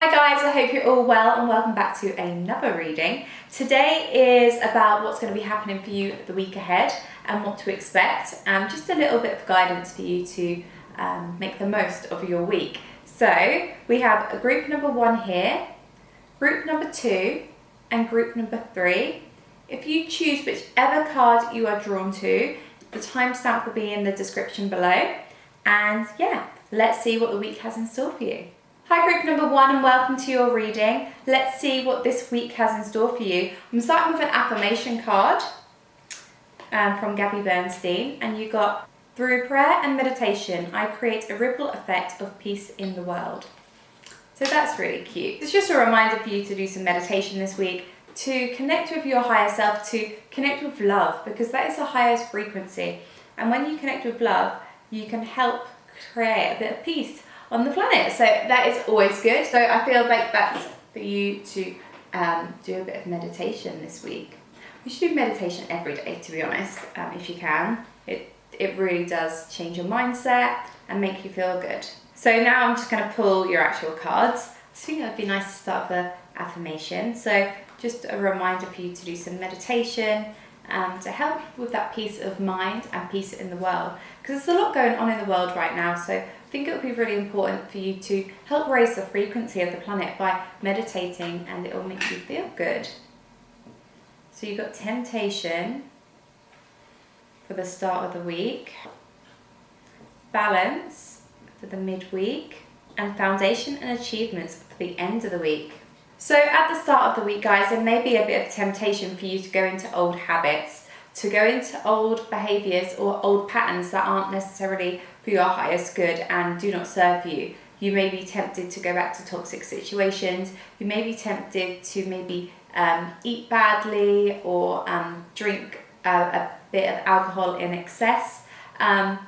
Hi guys, I hope you're all well and welcome back to another reading. Today is about what's going to be happening for you the week ahead and what to expect, and just a little bit of guidance for you to make the most of your week. So we have a group number 1 here, group number 2 and group number 3. If you choose whichever card you are drawn to, the timestamp will be in the description below. And yeah, let's see what the week has in store for you. Hi group number 1 and welcome to your reading. Let's see what this week has in store for you. I'm starting with an affirmation card from Gabby Bernstein, and you got, through prayer and meditation, I create a ripple effect of peace in the world. So that's really cute. It's just a reminder for you to do some meditation this week, to connect with your higher self, to connect with love, because that is the highest frequency. And when you connect with love, you can help create a bit of peace on the planet. So that is always good. So I feel like that's for you to do a bit of meditation this week. You should do meditation every day, to be honest, if you can. It really does change your mindset and make you feel good. So now I'm just going to pull your actual cards. I think it would be nice to start with an affirmation. So just a reminder for you to do some meditation to help with that peace of mind and peace in the world. Because there's a lot going on in the world right now. So I think it would be really important for you to help raise the frequency of the planet by meditating, and it will make you feel good. So you've got temptation for the start of the week, balance for the midweek, and foundation and achievements for the end of the week. So at the start of the week, guys, there may be a bit of temptation for you to go into old habits, to go into old behaviours or old patterns that aren't necessarily for your highest good and do not serve you. You may be tempted to go back to toxic situations. You may be tempted to maybe eat badly or drink a bit of alcohol in excess. There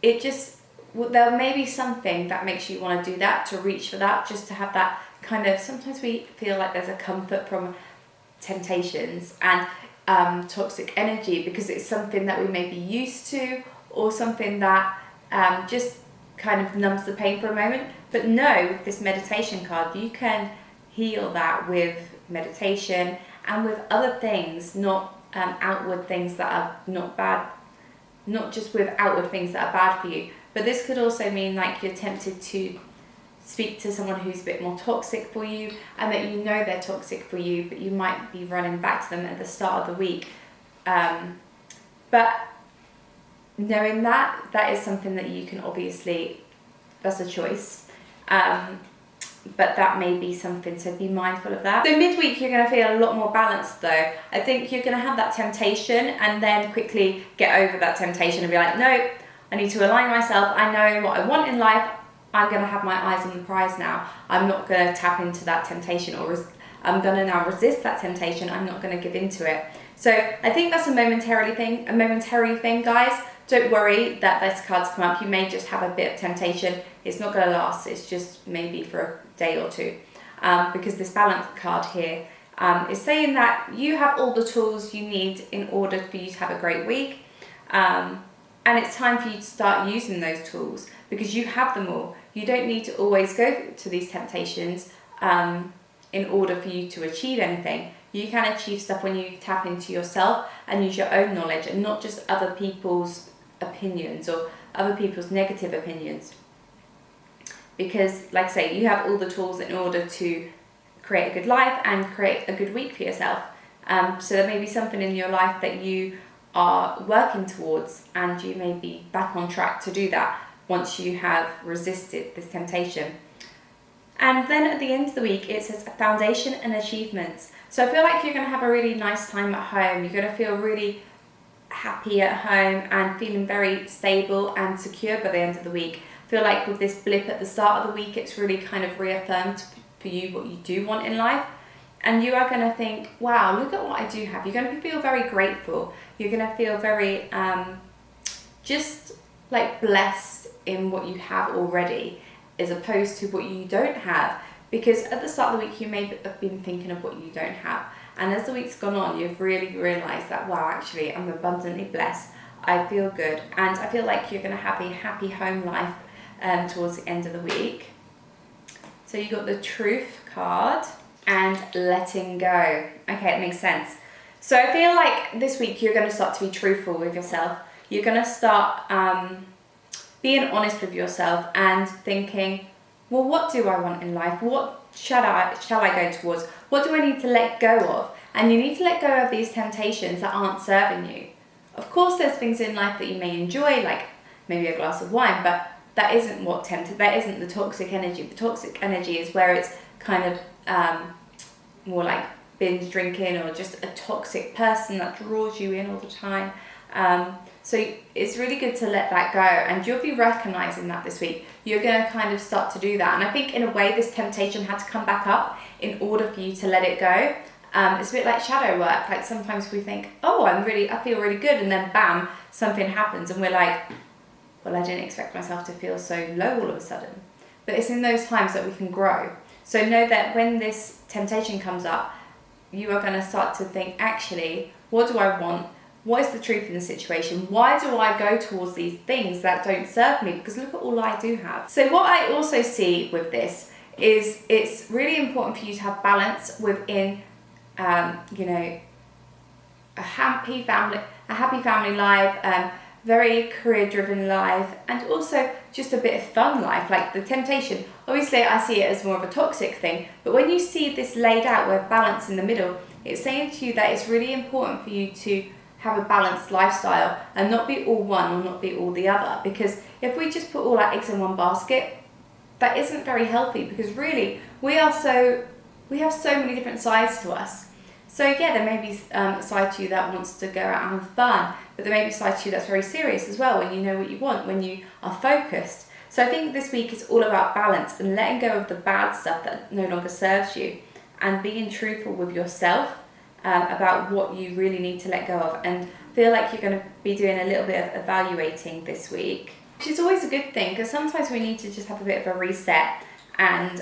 may be something that makes you want to do that, to reach for that, just to have that kind of, sometimes we feel like there's a comfort from temptations and toxic energy because it's something that we may be used to, or something that just kind of numbs the pain for a moment. But no, with this meditation card, you can heal that with meditation and with other things, not outward things that are not bad, not just with outward things that are bad for you. But this could also mean like you're tempted to speak to someone who's a bit more toxic for you, and that you know they're toxic for you, but you might be running back to them at the start of the week. But knowing that is something that you can obviously, that's a choice. But that may be something, so be mindful of that. So midweek, you're going to feel a lot more balanced though. I think you're going to have that temptation and then quickly get over that temptation and be like, no, I need to align myself. I know what I want in life. I'm going to have my eyes on the prize now. I'm not going to tap into that temptation, or I'm going to now resist that temptation. I'm not going to give into it. So I think that's a momentary thing, guys. Don't worry that those cards come up. You may just have a bit of temptation. It's not going to last. It's just maybe for a day or two. Because this balance card here is saying that you have all the tools you need in order for you to have a great week. And it's time for you to start using those tools because you have them all. You don't need to always go to these temptations in order for you to achieve anything. You can achieve stuff when you tap into yourself and use your own knowledge and not just other people's opinions or other people's negative opinions. Because, like I say, you have all the tools in order to create a good life and create a good week for yourself. So there may be something in your life that you are working towards, and you may be back on track to do that once you have resisted this temptation. And then at the end of the week, it says foundation and achievements. So I feel like you're going to have a really nice time at home. You're going to feel really happy at home and feeling very stable and secure by the end of the week. I feel like with this blip at the start of the week, it's really kind of reaffirmed for you what you do want in life. And you are going to think, wow, look at what I do have. You're going to feel very grateful. You're going to feel very just like blessed in what you have already, as opposed to what you don't have. Because at the start of the week, you may have been thinking of what you don't have. And as the week's gone on, you've really realised that, wow, actually, I'm abundantly blessed. I feel good. And I feel like you're going to have a happy home life towards the end of the week. So you got the Truth card and Letting Go. Okay, it makes sense. So I feel like this week you're going to start to be truthful with yourself. You're going to start being honest with yourself and thinking, well, what do I want in life? What shall I go towards? What do I need to let go of? And you need to let go of these temptations that aren't serving you. Of course, there's things in life that you may enjoy, like maybe a glass of wine, but that isn't what tempted. That isn't the toxic energy. The toxic energy is where it's kind of more like binge drinking or just a toxic person that draws you in all the time. So it's really good to let that go, and you'll be recognizing that this week. You're going to kind of start to do that, and I think in a way this temptation had to come back up in order for you to let it go. It's a bit like shadow work. Like sometimes we think, oh, I feel really good, and then bam, something happens, and we're like, well, I didn't expect myself to feel so low all of a sudden. But it's in those times that we can grow. So know that when this temptation comes up, you are going to start to think, actually, what do I want? What is the truth in the situation? Why do I go towards these things that don't serve me? Because look at all I do have. So what I also see with this is it's really important for you to have balance within, a happy family life, very career-driven life, and also just a bit of fun life, like the temptation. Obviously, I see it as more of a toxic thing, but when you see this laid out with balance in the middle, it's saying to you that it's really important for you to have a balanced lifestyle and not be all one or not be all the other. Because if we just put all our eggs in one basket, that isn't very healthy, because really we have so many different sides to us. So yeah, there may be a side to you that wants to go out and have fun, but there may be a side to you that's very serious as well, when you know what you want, when you are focused. So I think this week is all about balance and letting go of the bad stuff that no longer serves you, and being truthful with yourself about what you really need to let go of, and feel like you're going to be doing a little bit of evaluating this week, which is always a good thing, because sometimes we need to just have a bit of a reset and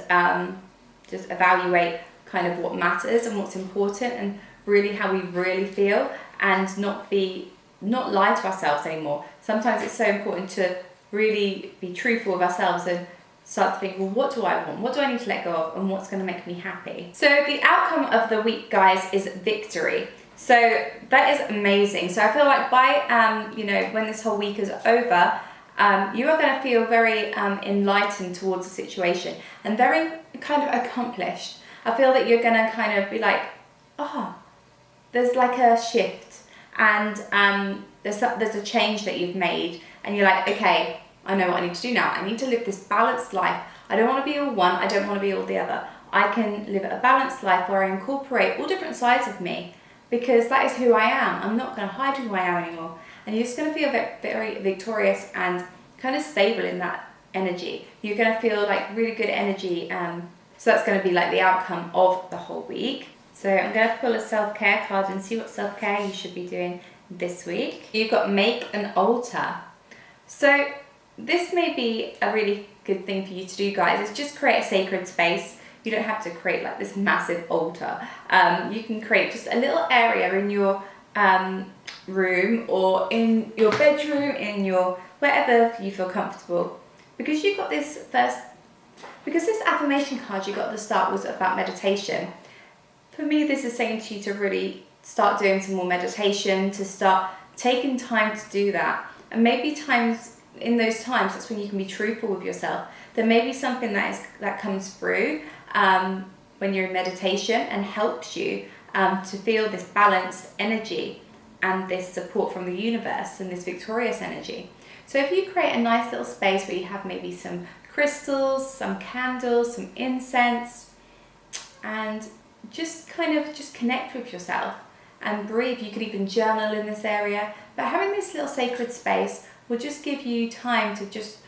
just evaluate kind of what matters and what's important, and really how we really feel, and not lie to ourselves anymore. Sometimes it's so important to really be truthful with ourselves and start to think, well, what do I want? What do I need to let go of? And what's going to make me happy? So the outcome of the week, guys, is victory. So that is amazing. So I feel like by, when this whole week is over, you are going to feel very enlightened towards the situation and very kind of accomplished. I feel that you're going to kind of be like, there's like a shift, and there's a change that you've made, and you're like, okay, I know what I need to do now. I need to live this balanced life. I don't want to be all one. I don't want to be all the other. I can live a balanced life where I incorporate all different sides of me, because that is who I am. I'm not going to hide who I am anymore. And you're just going to feel very victorious and kind of stable in that energy. You're going to feel like really good energy. So that's going to be like the outcome of the whole week. So I'm going to pull a self-care card and see what self-care you should be doing this week. You've got Make an Altar. So this may be a really good thing for you to do, guys. It's just create a sacred space. You don't have to create like this massive altar. You can create just a little area in your room, or in your bedroom, in your wherever you feel comfortable. Because you got this affirmation card you got at the start was about meditation. For me, this is saying to you to really start doing some more meditation, to start taking time to do that. And maybe in those times, that's when you can be truthful with yourself. There may be something that comes through when you're in meditation and helps you to feel this balanced energy and this support from the universe and this victorious energy. So if you create a nice little space where you have maybe some crystals, some candles, some incense, and just connect with yourself and breathe. You could even journal in this area, but having this little sacred space will just give you time to just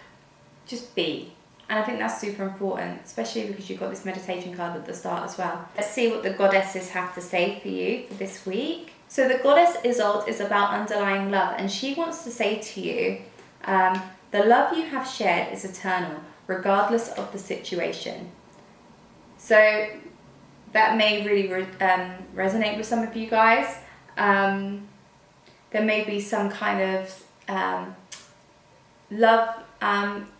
be. And I think that's super important, especially because you've got this meditation card at the start as well. Let's see what the goddesses have to say for you for this week. So the goddess Isolde is about underlying love, and she wants to say to you, the love you have shared is eternal, regardless of the situation. So that may really resonate with some of you guys. There may be some kind of love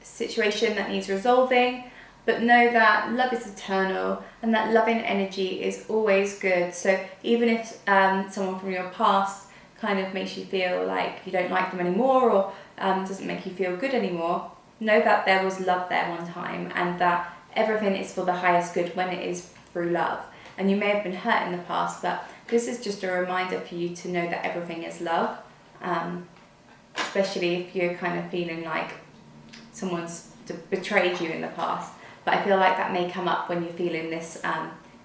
situation that needs resolving, but know that love is eternal and that loving energy is always good. So even if someone from your past kind of makes you feel like you don't like them anymore, or doesn't make you feel good anymore, know that there was love there one time, and that everything is for the highest good when it is through love. And you may have been hurt in the past, but this is just a reminder for you to know that everything is love, especially if you're kind of feeling like someone's betrayed you in the past. But I feel like that may come up when you're feeling this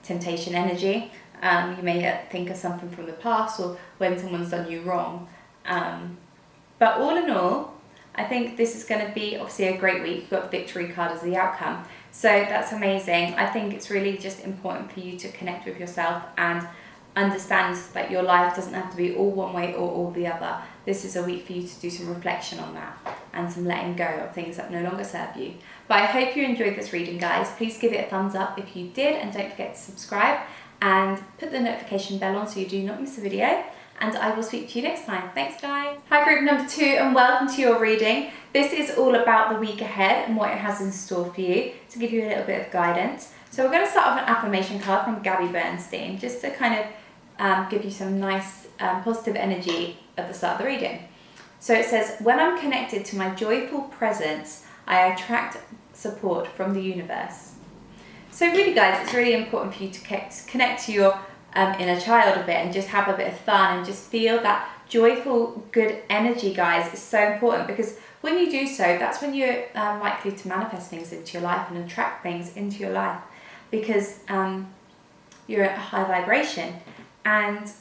temptation energy. You may think of something from the past, or when someone's done you wrong. But all in all, I think this is going to be obviously a great week. You've got the victory card as the outcome. So that's amazing. I think it's really just important for you to connect with yourself and understand that your life doesn't have to be all one way or all the other. This is a week for you to do some reflection on that and some letting go of things that no longer serve you. But I hope you enjoyed this reading, guys. Please give it a thumbs up if you did, and don't forget to subscribe and put the notification bell on so you do not miss a video. And I will speak to you next time. Thanks, guys. Hi, group number 2, and welcome to your reading. This is all about the week ahead and what it has in store for you, to give you a little bit of guidance. So we're going to start with an affirmation card from Gabby Bernstein, just to kind of give you some nice positive energy at the start of the reading. So it says, when I'm connected to my joyful presence, I attract support from the universe. So really, guys, it's really important for you to connect to your inner child a bit and just have a bit of fun and just feel that joyful, good energy, guys. It's so important, because when you do so, that's when you're likely to manifest things into your life and attract things into your life, because you're at a high vibration, and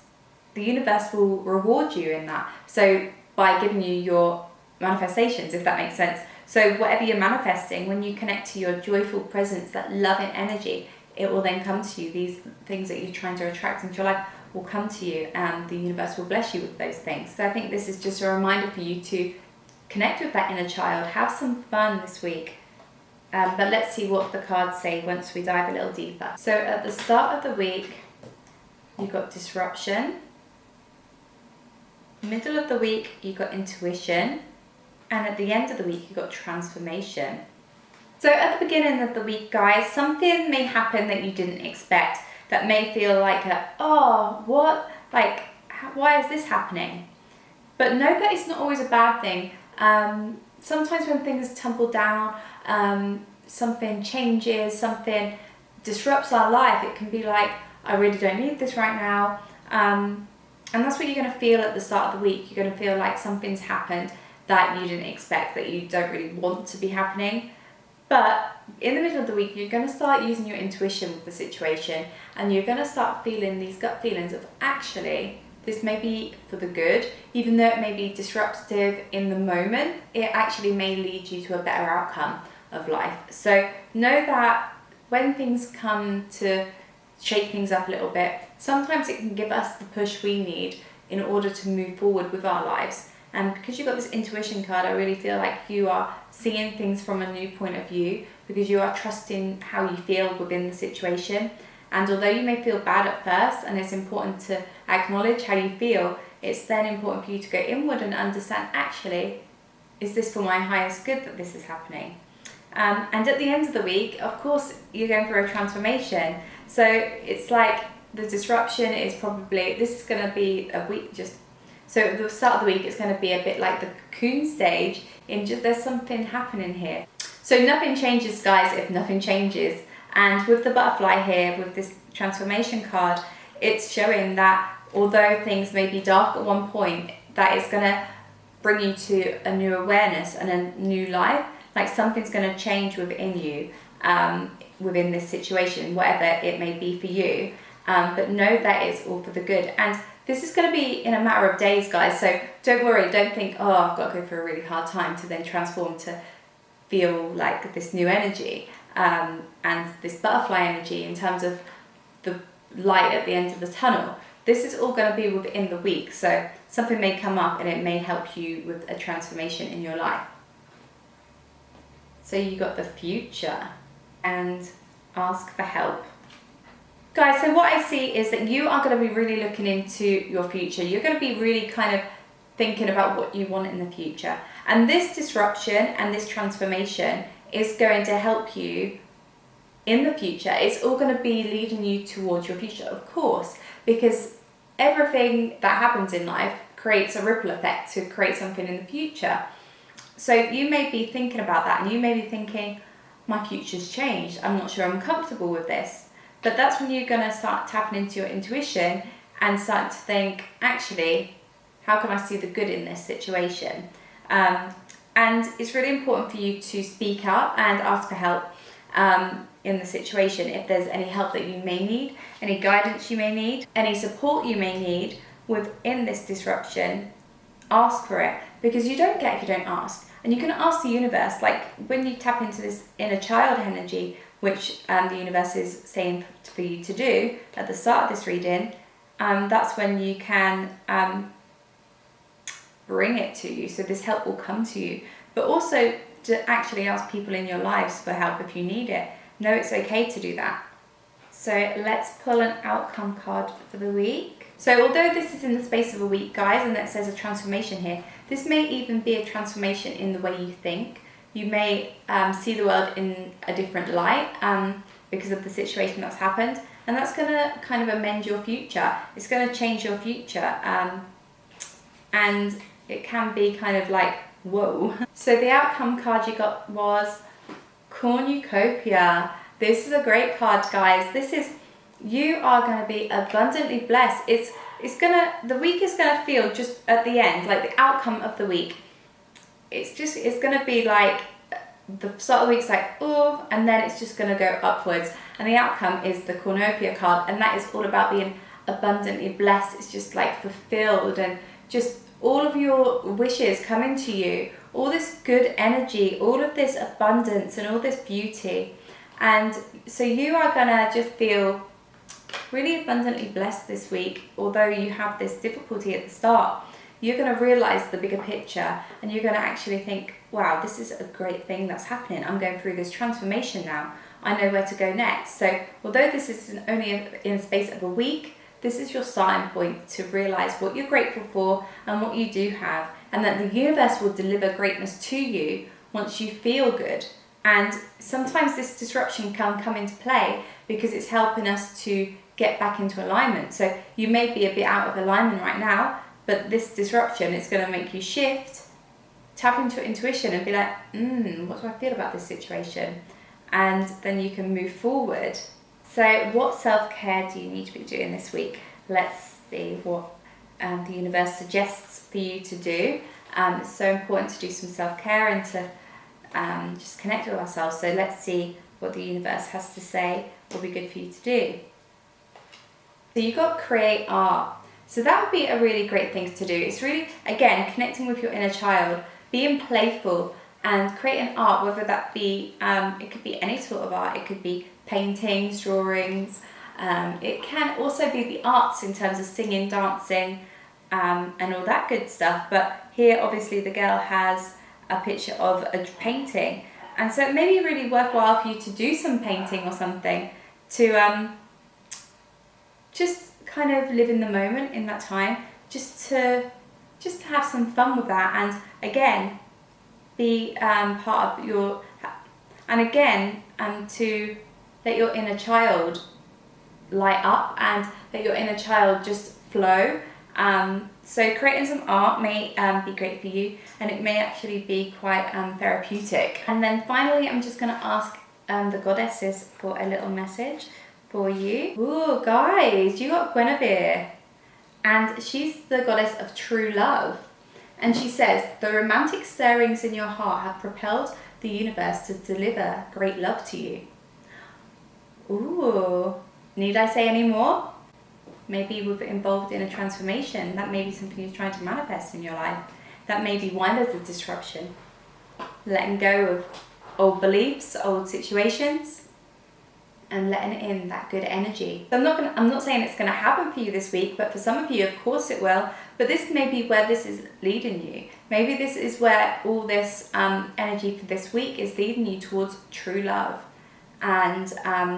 the universe will reward you in that. So by giving you your manifestations, if that makes sense. So whatever you're manifesting, when you connect to your joyful presence, that loving energy, it will then come to you. These things that you're trying to attract into your life will come to you, and the universe will bless you with those things. So I think this is just a reminder for you to connect with that inner child, have some fun this week. But let's see what the cards say once we dive a little deeper. So at the start of the week, you've got disruption. Middle of the week, you've got intuition. And at the end of the week, you've got transformation. So at the beginning of the week, guys, something may happen that you didn't expect, that may feel like oh, what? Like, why is this happening? But know that it's not always a bad thing. Sometimes when things tumble down, something changes, something disrupts our life, it can be like, I really don't need this right now. And that's what you're going to feel at the start of the week. You're going to feel like something's happened that you didn't expect, that you don't really want to be happening. But in the middle of the week, you're going to start using your intuition with the situation, and you're going to start feeling these gut feelings of, actually, this may be for the good. Even though it may be disruptive in the moment, it actually may lead you to a better outcome of life. So know that when things come to shake things up a little bit, sometimes it can give us the push we need in order to move forward with our lives. And because you've got this intuition card, I really feel like you are seeing things from a new point of view, because you are trusting how you feel within the situation. And although you may feel bad at first, and it's important to acknowledge how you feel, it's then important for you to go inward and understand, actually, is this for my highest good that this is happening? And at the end of the week, of course, you're going through a transformation. So it's like the disruption is probably, this is going to be a week just. So at the start of the week, it's going to be a bit like the cocoon stage, in just there's something happening here. So nothing changes, guys, if nothing changes. And with the butterfly here, with this transformation card, it's showing that although things may be dark at one point, that it's going to bring you to a new awareness and a new life. Like something's going to change within you, within this situation, whatever it may be for you. But know that it's all for the good. And this is going to be in a matter of days, guys. So don't worry. Don't think, oh, I've got to go through a really hard time to then transform to feel like this new energy and this butterfly energy in terms of the light at the end of the tunnel. This is all going to be within the week. So something may come up and it may help you with a transformation in your life. So you got the future and ask for help. Guys, so what I see is that you are going to be really looking into your future. You're going to be really kind of thinking about what you want in the future. And this disruption and this transformation is going to help you in the future. It's all going to be leading you towards your future, of course, because everything that happens in life creates a ripple effect to create something in the future. So you may be thinking about that, and you may be thinking, my future's changed, I'm not sure I'm comfortable with this. But that's when you're going to start tapping into your intuition and start to think, actually, how can I see the good in this situation? And it's really important for you to speak up and ask for help in the situation. If there's any help that you may need, any guidance you may need, any support you may need within this disruption, ask for it, because you don't get if you don't ask. And you can ask the universe, like when you tap into this inner child energy, which the universe is saying for you to do at the start of this reading, that's when you can bring it to you. So this help will come to you. But also to actually ask people in your lives for help if you need it. Know it's okay to do that. So let's pull an outcome card for the week. So although this is in the space of a week, guys, and that says a transformation here, this may even be a transformation in the way you think. You may see the world in a different light because of the situation that's happened, and that's going to kind of amend your future. It's going to change your future, and it can be kind of like, whoa. So the outcome card you got was Cornucopia. This is a great card, guys. This is, you are going to be abundantly blessed. The week is going to feel just at the end, like the outcome of the week. It's going to be like, the start of the week's like, oh, and then it's just going to go upwards. And the outcome is the Cornucopia card, and that is all about being abundantly blessed. It's just like fulfilled, and just all of your wishes coming to you, all this good energy, all of this abundance and all this beauty. And so you are going to just feel really abundantly blessed this week. Although you have this difficulty at the start, you're going to realize the bigger picture, and you're going to actually think, wow, this is a great thing that's happening. I'm going through this transformation now. I know where to go next. So although this is only in the space of a week, this is your starting point to realize what you're grateful for and what you do have, and that the universe will deliver greatness to you once you feel good. And sometimes this disruption can come into play because it's helping us to get back into alignment. So you may be a bit out of alignment right now, but this disruption is going to make you shift, tap into your intuition and be like, what do I feel about this situation? And then you can move forward. So what self-care do you need to be doing this week? Let's see what the universe suggests for you to do. It's so important to do some self-care and to just connect with ourselves. So let's see what the universe has to say will be good for you to do. So you got create art. So that would be a really great thing to do. It's really, again, connecting with your inner child, being playful and creating art, whether that be, it could be any sort of art. It could be paintings, drawings. It can also be the arts in terms of singing, dancing, and all that good stuff. But here, obviously, the girl has a picture of a painting. And so it may be really worthwhile for you to do some painting or something to just kind of live in the moment in that time, just to have some fun with that, and again be part of your, and again to let your inner child light up and let your inner child just flow. So creating some art may be great for you, and it may actually be quite therapeutic. And then finally, I'm just going to ask the goddesses for a little message for you. Ooh, guys, you got Guinevere, and she's the goddess of true love. And she says, the romantic stirrings in your heart have propelled the universe to deliver great love to you. Ooh, need I say any more? Maybe we've involved in a transformation. That may be something you're trying to manifest in your life. That may be why there's a disruption. Letting go of old beliefs, old situations, and letting in that good energy. I'm not saying it's going to happen for you this week, but for some of you, of course it will. But this may be where this is leading you. Maybe this is where all this energy for this week is leading you towards true love. And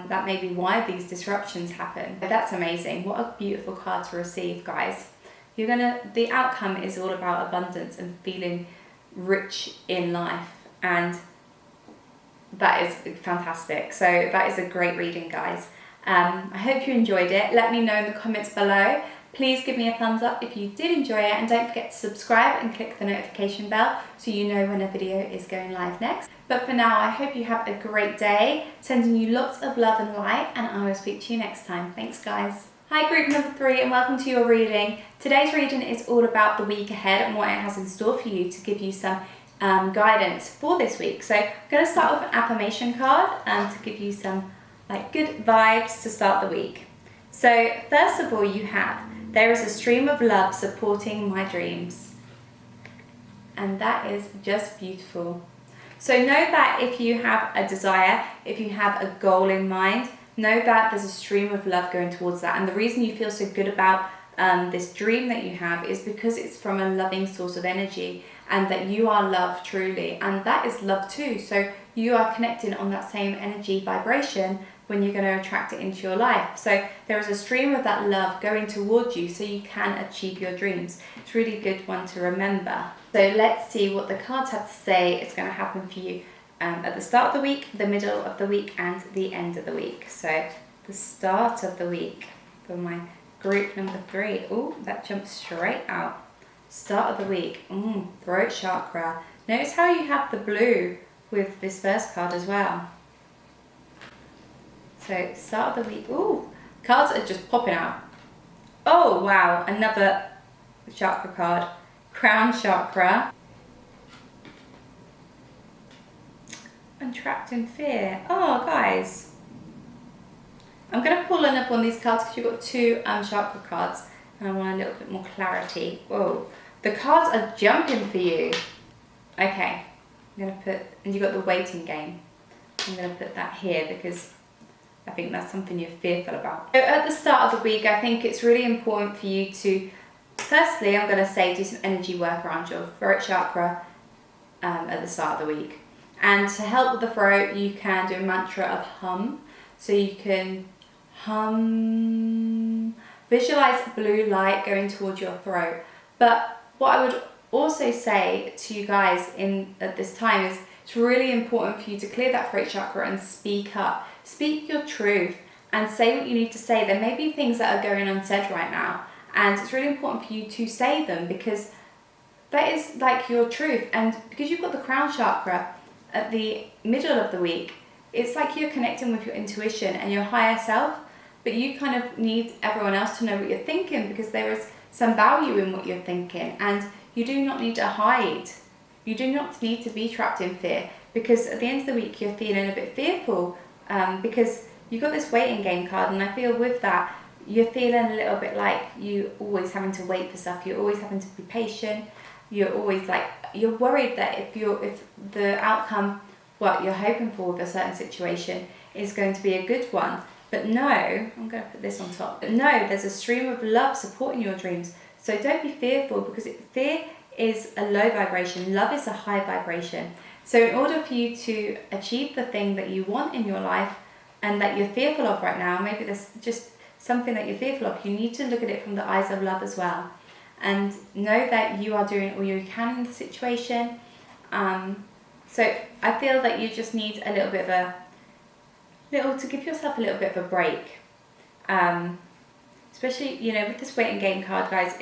that may be why these disruptions happen. But that's amazing. What a beautiful card to receive, guys. The outcome is all about abundance and feeling rich in life. And that is fantastic. So that is a great reading, guys. I hope you enjoyed it. Let me know in the comments below. Please give me a thumbs up if you did enjoy it, and don't forget to subscribe and click the notification bell so you know when a video is going live next. But for now, I hope you have a great day, sending you lots of love and light, and I will speak to you next time. Thanks, guys. Hi, group number 3, and welcome to your reading. Today's reading is all about the week ahead and what it has in store for you to give you some guidance for this week. So I'm going to start with an affirmation card to give you some good vibes to start the week. So first of all, you have, there is a stream of love supporting my dreams. And that is just beautiful. So know that if you have a desire, if you have a goal in mind, know that there's a stream of love going towards that. And the reason you feel so good about this dream that you have is because it's from a loving source of energy, and that you are loved truly, and that is love too. So you are connecting on that same energy vibration when you're going to attract it into your life. So there is a stream of that love going towards you so you can achieve your dreams. It's a really good one to remember. So let's see what the cards have to say is going to happen for you at the start of the week, the middle of the week, and the end of the week. So the start of the week for my group number 3. Oh, that jumped straight out. Start of the week. Throat chakra. Notice how you have the blue with this first card as well. So start of the week. Ooh, cards are just popping out. Oh wow, another chakra card. Crown chakra. And trapped in fear. Oh guys, I'm going to pull another one of these cards because you've got 2 chakra cards, and I want a little bit more clarity. Whoa, the cards are jumping for you. Okay, I'm going to put, and you've got the waiting game. I'm going to put that here because I think that's something you're fearful about. So at the start of the week, I think it's really important for you to, firstly, I'm going to say do some energy work around your throat chakra at the start of the week. And to help with the throat, you can do a mantra of hum. So you can hum, visualize blue light going towards your throat. But what I would also say to you guys at this time is it's really important for you to clear that throat chakra and speak up. Speak your truth and say what you need to say. There may be things that are going unsaid right now, and it's really important for you to say them because that is your truth. And because you've got the crown chakra at the middle of the week, it's like you're connecting with your intuition and your higher self, but you kind of need everyone else to know what you're thinking because there is some value in what you're thinking, and you do not need to hide. You do not need to be trapped in fear, because at the end of the week you're feeling a bit fearful because you've got this waiting game card, and I feel with that you're feeling a little bit like you always having to wait for stuff. You're always having to be patient. You're always you're worried that if the outcome what you're hoping for with a certain situation is going to be a good one. But no, I'm going to put this on top. But no, there's a stream of love supporting your dreams. So don't be fearful, because fear is a low vibration. Love is a high vibration. So in order for you to achieve the thing that you want in your life and that you're fearful of right now, maybe there's just something that you're fearful of, you need to look at it from the eyes of love as well. And know that you are doing all you can in the situation. So I feel that you just need a little bit of to give yourself a little bit of a break. Especially, with this waiting game card, guys,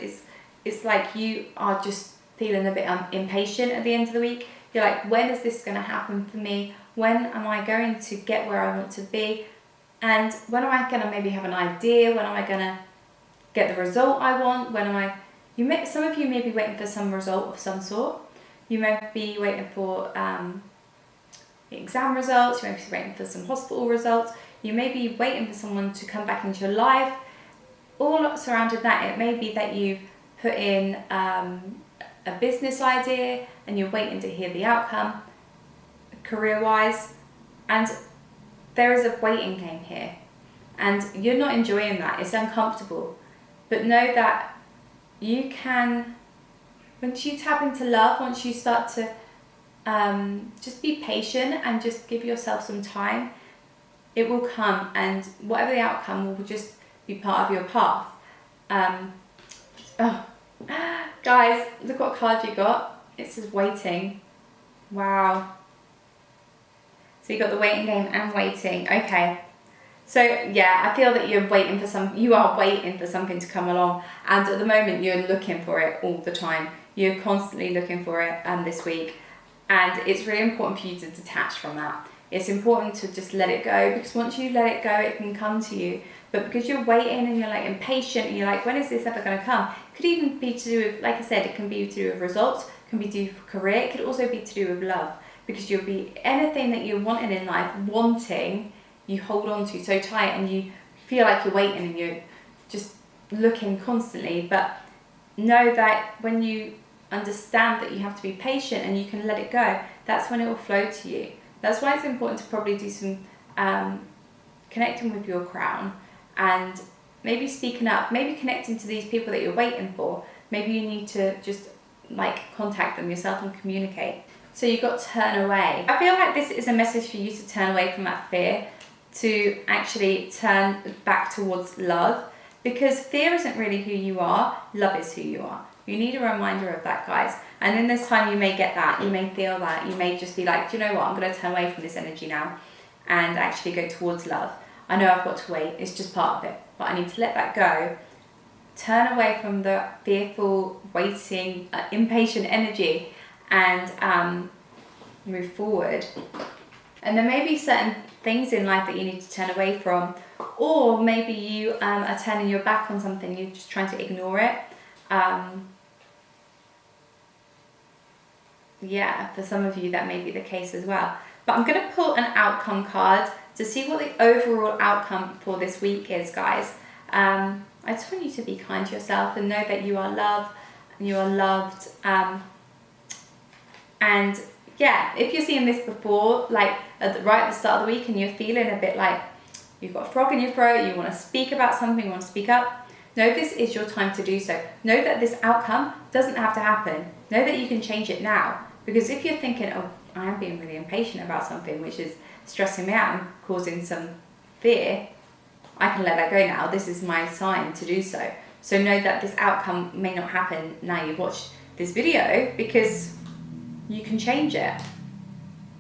it's like you are just feeling a bit impatient at the end of the week. You're like, when is this going to happen for me? When am I going to get where I want to be? And when am I going to maybe have an idea? When am I going to get the result I want? Some of you may be waiting for some result of some sort. You may be waiting for exam results. You may be waiting for some hospital results. You may be waiting for someone to come back into your life. All surrounding that, it may be that you put in a business idea and you're waiting to hear the outcome, career-wise, and there is a waiting game here, and you're not enjoying that. It's uncomfortable, but know that you can, once you tap into love, once you start to just be patient and just give yourself some time, it will come, and whatever the outcome will just be part of your path. Guys, look what card you got. It says waiting. Wow. So you got the waiting game and waiting. Okay. So yeah, I feel that you are waiting for something to come along, and at the moment you're looking for it all the time. You're constantly looking for it this week, and it's really important for you to detach from that. It's important to just let it go, because once you let it go, it can come to you. But because you're waiting and you're like impatient and you're like, when is this ever going to come? It could even be to do with, like I said, it can be to do with results, it can be to do with career, it could also be to do with love, because you'll be anything that you're wanting in life, you hold on to so tight, and you feel like you're waiting and you're just looking constantly. But know that when you understand that you have to be patient and you can let it go, that's when it will flow to you. That's why it's important to probably do some connecting with your crown, and maybe speaking up, maybe connecting to these people that you're waiting for. Maybe you need to just like contact them yourself and communicate. So you've got to turn away. I feel like this is a message for you to turn away from that fear, to actually turn back towards love, because fear isn't really who you are, love is who you are. You need a reminder of that, guys. And in this time you may get that, you may feel that, you may just be like, do you know what, I'm going to turn away from this energy now and actually go towards love. I know I've got to wait, it's just part of it, but I need to let that go. Turn away from the fearful, waiting, impatient energy, and move forward. And there may be certain things in life that you need to turn away from, or maybe you are turning your back on something, you're just trying to ignore it. Yeah, for some of you that may be the case as well. But I'm going to pull an outcome card to see what the overall outcome for this week is, guys. I just want you to be kind to yourself and know that you are loved and you are loved. And yeah, if you're seeing this before, like right at the start of the week, and you're feeling a bit like you've got a frog in your throat, you want to speak about something, you want to speak up, know this is your time to do so. Know that this outcome doesn't have to happen. Know that you can change it now. Because if you're thinking, oh, I am being really impatient about something which is stressing me out and causing some fear, I can let that go now. This is my time to do so. So know that this outcome may not happen now you've watched this video, because you can change it.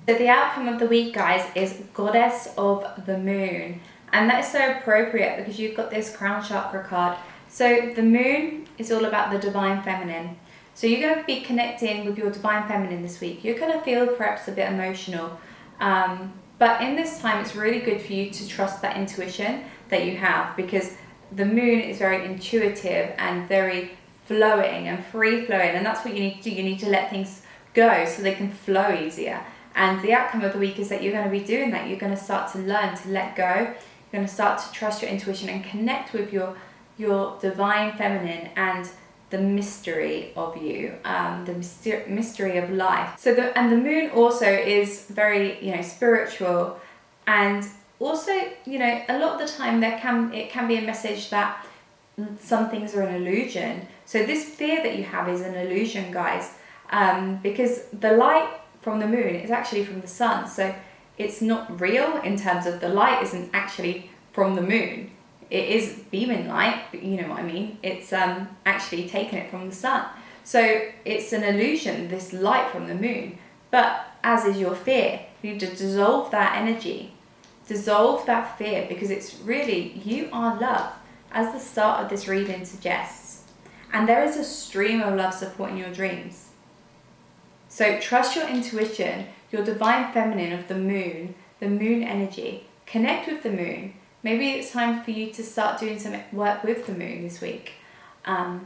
So the outcome of the week, guys, is Goddess of the Moon. And that is so appropriate because you've got this crown chakra card. So the moon is all about the divine feminine. So you're going to be connecting with your divine feminine this week. You're going to feel perhaps a bit emotional. But in this time, it's really good for you to trust that intuition that you have, because the moon is very intuitive and very flowing and free flowing. And that's what you need to do. You need to let things go so they can flow easier. And the outcome of the week is that you're going to be doing that. You're going to start to learn to let go. You're going to start to trust your intuition and connect with your divine feminine and the mystery of you, the mystery of life. So the moon also is very, spiritual, and also, a lot of the time it can be a message that some things are an illusion. So this fear that you have is an illusion, guys, because the light from the moon is actually from the sun. So it's not real in terms of the light isn't actually from the moon. It is beaming light, but you know what I mean. It's actually taking it from the sun. So it's an illusion, this light from the moon. But as is your fear, you need to dissolve that energy. Dissolve that fear, because it's really, you are love, as the start of this reading suggests. And there is a stream of love supporting your dreams. So trust your intuition, your divine feminine of the moon energy. Connect with the moon. Maybe it's time for you to start doing some work with the moon this week. But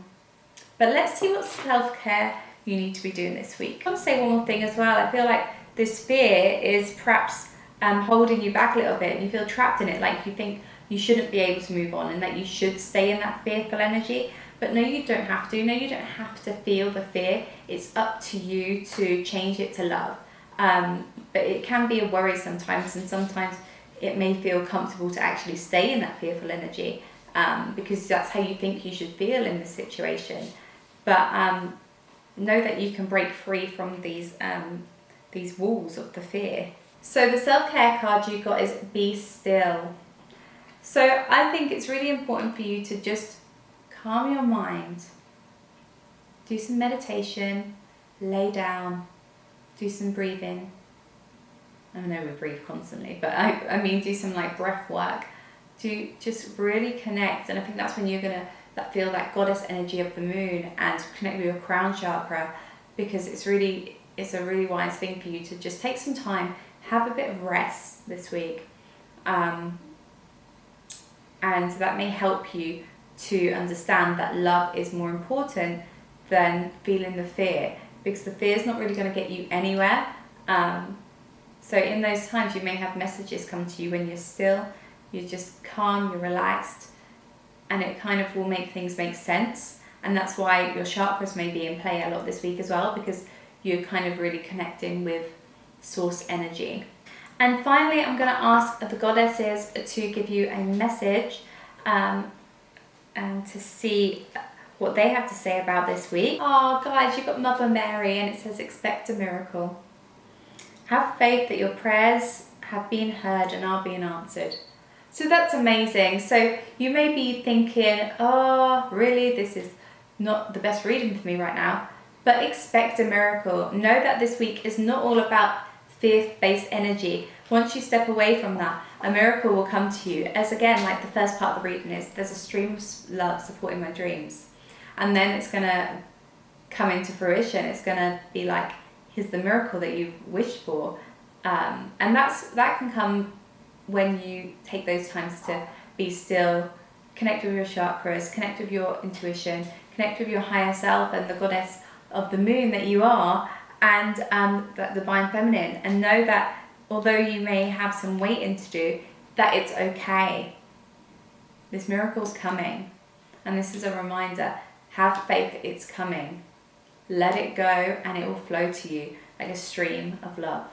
let's see what self-care you need to be doing this week. I want to say one more thing as well. I feel like this fear is perhaps holding you back a little bit, and you feel trapped in it, like you think you shouldn't be able to move on and that you should stay in that fearful energy. But no, you don't have to. No, you don't have to feel the fear. It's up to you to change it to love. But it can be a worry sometimes, and sometimes it may feel comfortable to actually stay in that fearful energy, because that's how you think you should feel in this situation. But know that you can break free from these walls of the fear. So the self-care card you got is Be Still. So I think it's really important for you to just calm your mind, do some meditation, lay down, do some breathing, I know we breathe constantly, but I mean do some like breath work to just really connect. And I think that's when you're gonna feel that goddess energy of the moon and connect with your crown chakra, because it's a really wise thing for you to just take some time, have a bit of rest this week, and that may help you to understand that love is more important than feeling the fear, because the fear is not really going to get you anywhere. So in those times you may have messages come to you when you're still, you're just calm, you're relaxed, and it kind of will make things make sense. And that's why your chakras may be in play a lot this week as well, because you're kind of really connecting with source energy. And finally, I'm going to ask the goddesses to give you a message and to see what they have to say about this week. Oh guys, you've got Mother Mary and it says expect a miracle. Have faith that your prayers have been heard and are being answered. So that's amazing. So you may be thinking, oh really, this is not the best reading for me right now, but expect a miracle. Know that this week is not all about fear-based energy. Once you step away from that, a miracle will come to you. As again, like the first part of the reading is, there's a stream of love supporting my dreams. And then it's going to come into fruition. It's going to be like, here's the miracle that you've wished for. And that can come when you take those times to be still, connect with your chakras, connect with your intuition, connect with your higher self and the goddess of the moon that you are, and that divine feminine. And know that although you may have some waiting to do, that it's okay. This miracle's coming. And this is a reminder, have faith that it's coming. Let it go and it will flow to you like a stream of love.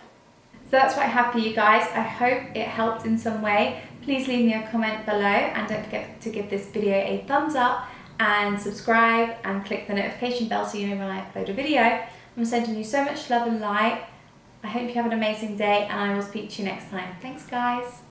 So that's what I have for you guys. I hope it helped in some way. Please leave me a comment below and don't forget to give this video a thumbs up and subscribe and click the notification bell so you know when I upload a video. I'm sending you so much love and light. I hope you have an amazing day and I will speak to you next time. Thanks guys.